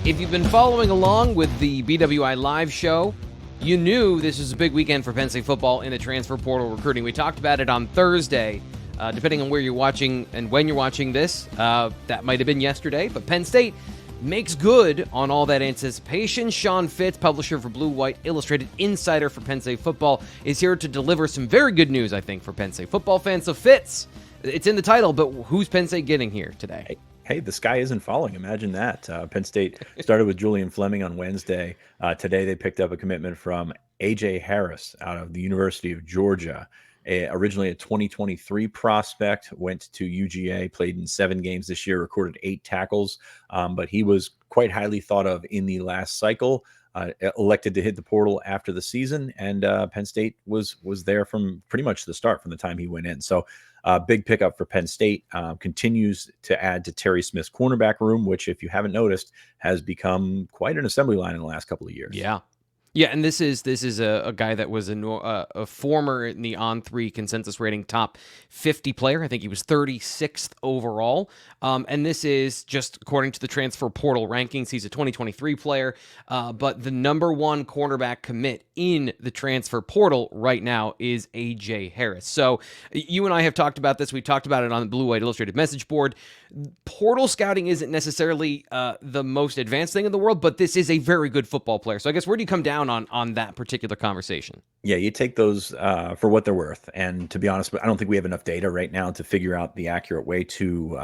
If you've been following along with the BWI live show, you knew this was a big weekend for Penn State football in the transfer portal recruiting. We talked about it on Thursday. Depending on where you're watching and when you're watching this, that might have been yesterday, but Penn State makes good on all that anticipation. Sean Fitz, publisher for Blue White Illustrated, insider for Penn State football, is here to deliver some very good news, I think, for Penn State football fans. So Fitz, it's in the title, but who's Penn State getting here today? Hey, the sky isn't falling. Imagine that. Penn State started with Julian Fleming on Wednesday. Today they picked up a commitment from A.J. Harris out of the University of Georgia. Originally a 2023 prospect, went to UGA, played in 7 games this year, recorded 8 tackles, but he was quite highly thought of in the last cycle. Elected to hit the portal after the season, and Penn State was there from pretty much the start, from the time he went in. So big pickup for Penn State. Continues to add to Terry Smith's cornerback room, which, if you haven't noticed, has become quite an assembly line in the last couple of years. Yeah, and this is a guy that was a former in the On3 consensus rating top 50 player. I think he was 36th overall. And this is just according to the transfer portal rankings. He's a 2023 player, but the number one cornerback commit in the transfer portal right now is A.J. Harris. So you and I have talked about this. We talked about it on the Blue White Illustrated message board. Portal scouting isn't necessarily the most advanced thing in the world, but this is a very good football player. So I guess where do you come down on that particular conversation? Yeah, you take those for what they're worth. And to be honest, I don't think we have enough data right now to figure out the accurate way to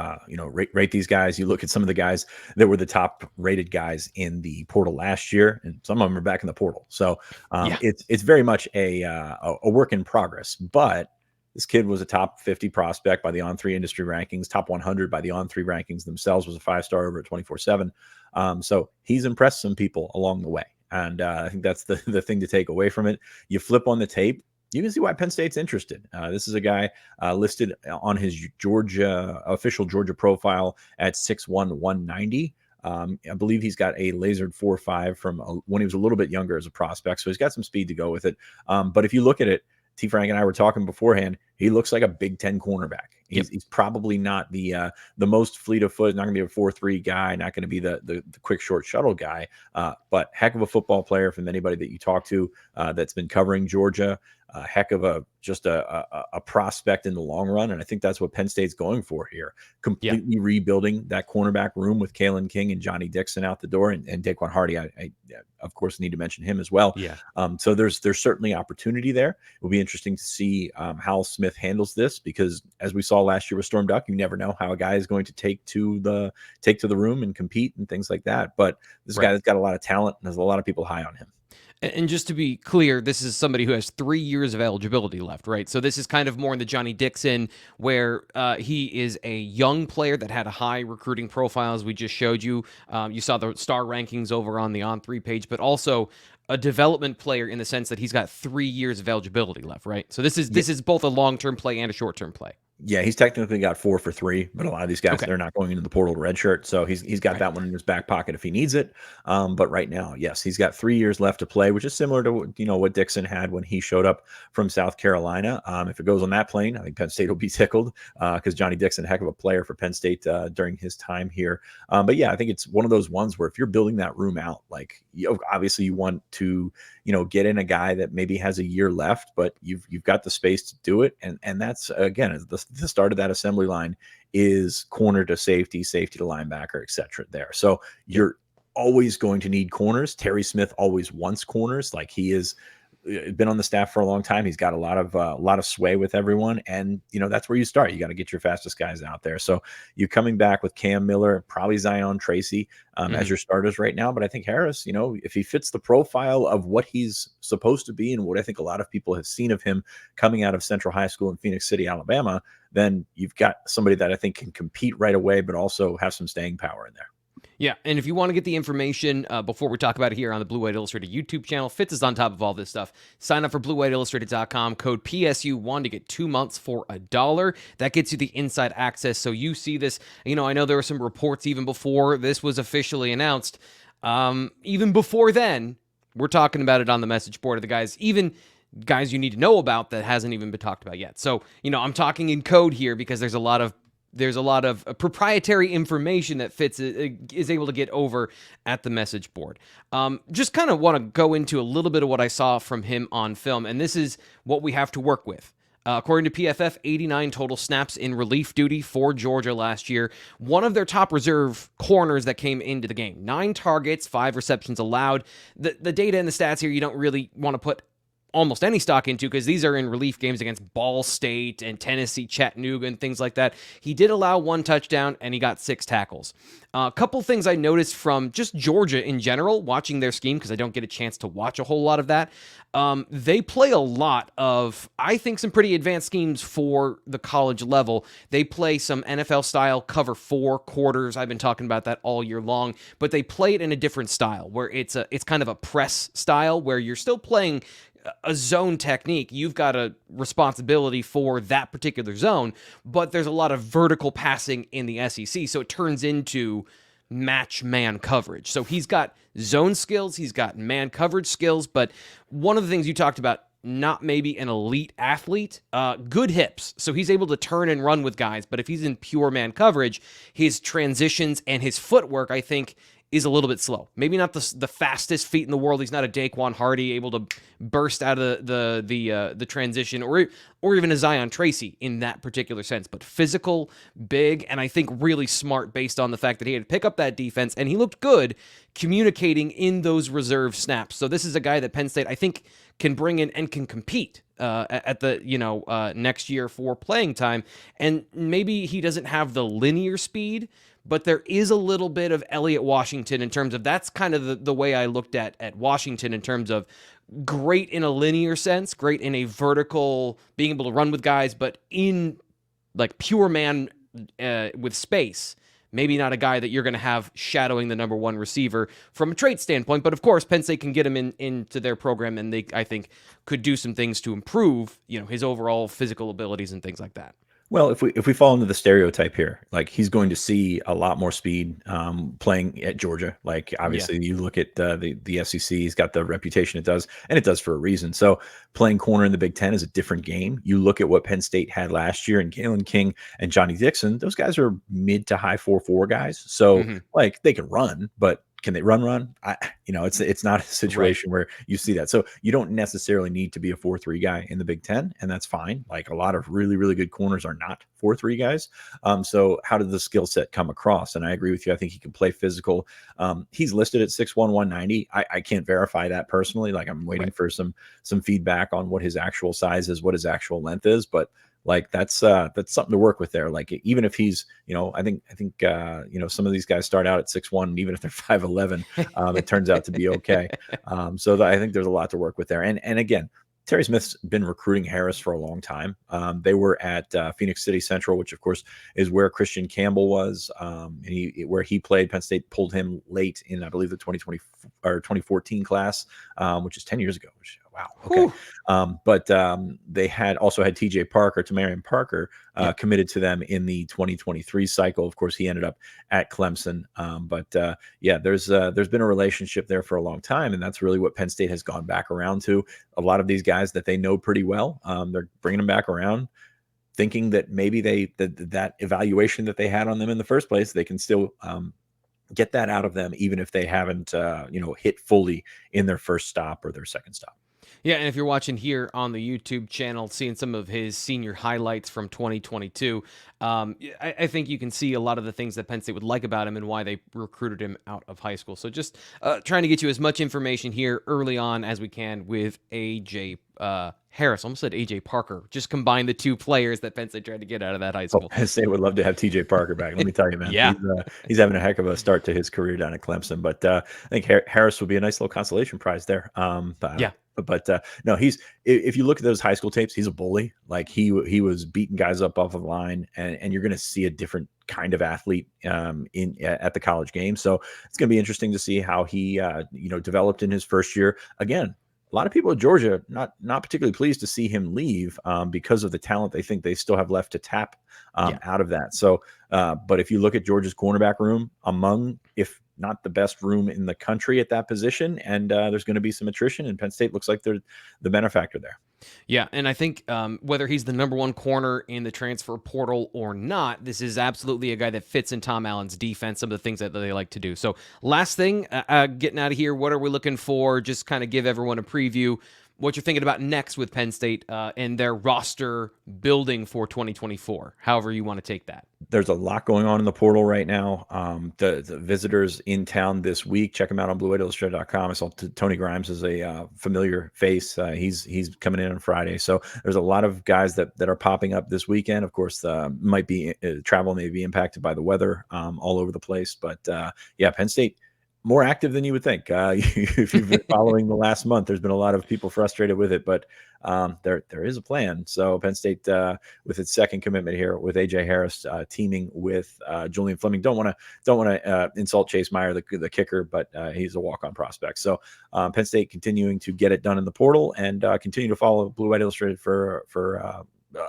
rate these guys. You look at some of the guys that were the top rated guys in the portal last year, and some of them are back in the portal. So it's very much a work in progress. But this kid was a top 50 prospect by the On3 industry rankings, top 100 by the On3 rankings themselves, was a 5-star over at 24/7. So he's impressed some people along the way. And I think that's the thing to take away from it. You flip on the tape, you can see why Penn State's interested. This is a guy listed on his official Georgia profile at 6'1", 190. I believe he's got a lasered 4.5 from when he was a little bit younger as a prospect. So he's got some speed to go with it. But if you look at it, T. Frank and I were talking beforehand, he looks like a Big Ten cornerback. He's probably not the most fleet of foot, not going to be a 4.3 guy, not going to be the quick short shuttle guy, but heck of a football player from anybody that you talk to that's been covering Georgia. Heck of a prospect in the long run, and I think that's what Penn State's going for here. Completely rebuilding that cornerback room with Kalen King and Johnny Dixon out the door, and Daquan Hardy. I of course need to mention him as well. So there's certainly opportunity there. It will be interesting to see how Smith handles this, because as we saw last year with Storm Duck, you never know how a guy is going to take to the room and compete and things like that. But this guy has got a lot of talent, and there's a lot of people high on him. And just to be clear, this is somebody who has 3 years of eligibility left, right? So this is kind of more in the Johnny Dixon, where he is a young player that had a high recruiting profile, as we just showed you. You saw the star rankings over on the On3 page, but also a development player in the sense that he's got 3 years of eligibility left, right? So this is both a long-term play and a short-term play. Yeah, he's technically got 4 for 3, but a lot of these guys, they're not going into the portal to redshirt, so he's got that one in his back pocket if he needs it. But right now, yes, he's got 3 years left to play, which is similar to what Dixon had when he showed up from South Carolina. If it goes on that plane, I think Penn State will be tickled, because Johnny Dixon, a heck of a player for Penn State during his time here. But yeah, I think it's one of those ones where if you're building that room out, like obviously you want to get in a guy that maybe has a year left, but you've got the space to do it, and that's again the start of that assembly line is corner to safety, safety to linebacker, etc. there. So you're always going to need corners. Terry Smith always wants corners. Like, he is been on the staff for a long time. He's got a lot of sway with everyone, and that's where you start. You got to get your fastest guys out there. So you're coming back with Cam Miller, probably Zion Tracy as your starters right now. But I think Harris, if he fits the profile of what he's supposed to be and what I think a lot of people have seen of him coming out of Central High School in Phoenix City, Alabama, then you've got somebody that I think can compete right away, but also have some staying power in there. Yeah, and if you want to get the information before we talk about it here on the Blue White Illustrated YouTube channel, Fitz is on top of all this stuff. Sign up for BlueWhiteIllustrated.com, code PSU1 to get 2 months for $1. That gets you the inside access, so you see this. I know there were some reports even before this was officially announced. Even before then, we're talking about it on the message board of the guys, even guys you need to know about that hasn't even been talked about yet. So, I'm talking in code here because there's a lot of there's a lot of proprietary information that Fitz is able to get over at the message board. Just kind of want to go into a little bit of what I saw from him on film, and this is what we have to work with. According to PFF, 89 total snaps in relief duty for Georgia last year. One of their top reserve corners that came into the game. 9 targets, 5 receptions allowed. The data and the stats here you don't really want to put almost any stock into because these are in relief games against Ball State and Tennessee, Chattanooga, and things like that. He did allow 1 touchdown, and he got 6 tackles. A couple things I noticed from just Georgia in general, watching their scheme, because I don't get a chance to watch a whole lot of that. They play a lot of, I think, some pretty advanced schemes for the college level. They play some NFL-style cover 4 quarters. I've been talking about that all year long, but they play it in a different style, where it's kind of a press style, where you're still playing a zone technique. You've got a responsibility for that particular zone, but there's a lot of vertical passing in the SEC, so it turns into match man coverage. So he's got zone skills, he's got man coverage skills, but one of the things you talked about, not maybe an elite athlete, good hips. So he's able to turn and run with guys, but if he's in pure man coverage, his transitions and his footwork, I think, is a little bit slow. Maybe not the fastest feet in the world. He's not a Daquan Hardy able to burst out of the transition, or even a Zion Tracy in that particular sense. But physical, big, and I think really smart based on the fact that he had to pick up that defense, and he looked good communicating in those reserve snaps. So this is a guy that Penn State, I think, can bring in and can compete at the next year for playing time. And maybe he doesn't have the linear speed, but there is a little bit of Elliott Washington in terms of, that's kind of the way I looked at Washington in terms of great in a linear sense, great in a vertical, being able to run with guys, but in like pure man with space. Maybe not a guy that you're going to have shadowing the number 1 receiver from a trait standpoint, but of course Penn State can get him into their program, and they, I think, could do some things to improve, his overall physical abilities and things like that. Well, if we fall into the stereotype here, like he's going to see a lot more speed playing at Georgia. Like obviously, you look at the SEC, he's got the reputation it does, and it does for a reason. So playing corner in the Big Ten is a different game. You look at what Penn State had last year, and Galen King and Johnny Dixon; those guys are mid to high 4.4 guys. So like they can run, but can they run? It's not a situation where you see that. So you don't necessarily need to be a 4.3 guy in the Big Ten, and that's fine. Like a lot of really, really good corners are not 4.3 guys. So how did the skill set come across? And I agree with you. I think he can play physical. He's listed at 6'1", 190. I can't verify that personally. Like I'm waiting for some feedback on what his actual size is, what his actual length is, but like that's something to work with there. Like even if he's, I think some of these guys start out at 6'1", and even if they're 5'11", it turns out to be okay. So I think there's a lot to work with there. And again, Terry Smith's been recruiting Harris for a long time. They were at Phoenix City Central, which of course is where Christian Campbell was, where he played. Penn State pulled him late in, I believe, the 2020 or 2014 class, which is 10 years ago. Which, wow. Okay. But they also had TJ Parker, Tamarian Parker, committed to them in the 2023 cycle. Of course, he ended up at Clemson. There's been a relationship there for a long time, and that's really what Penn State has gone back around to. A lot of these guys that they know pretty well, they're bringing them back around, thinking that maybe that evaluation that they had on them in the first place, they can still get that out of them, even if they haven't hit fully in their first stop or their second stop. Yeah, and if you're watching here on the YouTube channel, seeing some of his senior highlights from 2022, I think you can see a lot of the things that Penn State would like about him and why they recruited him out of high school. So just trying to get you as much information here early on as we can with A.J. Harris. Almost said A.J. Parker. Just combine the two players that Penn State tried to get out of that high school. Penn State would love to have T.J. Parker back. Let me tell you, man. Yeah. He's having a heck of a start to his career down at Clemson. But I think Harris would be a nice little consolation prize there. But no, if you look at those high school tapes, he's a bully. Like he was beating guys up off of the line, and you're going to see a different kind of athlete at the college game. So it's going to be interesting to see how he developed in his first year. Again, a lot of people at Georgia not particularly pleased to see him leave because of the talent they think they still have left to tap out of that. So, but if you look at Georgia's cornerback room, among, if not the best room in the country at that position, and there's going to be some attrition, and Penn State looks like they're the benefactor there. Yeah, and I think whether he's the number one corner in the transfer portal or not, this is absolutely a guy that fits in Tom Allen's defense, some of the things that they like to do. So last thing, getting out of here, what are we looking for? Just kind of give everyone a preview, what you're thinking about next with Penn State and their roster building for 2024, however you want to take that. There's a lot going on in the portal right now. The visitors in town this week, check them out on BlueWhiteIllustrated.com. I saw Tony Grimes is a familiar face. He's coming in on Friday. So there's a lot of guys that are popping up this weekend. Of course, might be travel may be impacted by the weather all over the place. But yeah, Penn State, more active than you would think. If you've been following the last month, there's been a lot of people frustrated with it, but there is a plan. So Penn State, with its second commitment here, with AJ Harris teaming with Julian Fleming. Don't want to insult Chase Meyer, the kicker, but he's a walk-on prospect. So Penn State continuing to get it done in the portal and continue to follow Blue White Illustrated for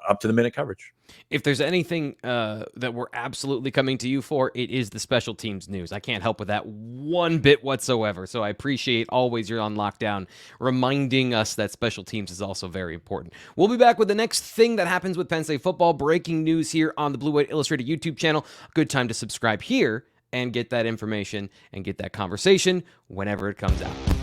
up to the minute coverage. If there's anything that we're absolutely coming to you for, it is the special teams news. I can't help with that one bit whatsoever. So I appreciate always you're on lockdown, reminding us that special teams is also very important. We'll be back with the next thing that happens with Penn State football. Breaking news here on the Blue White Illustrated YouTube channel. Good time to subscribe here and get that information and get that conversation whenever it comes out.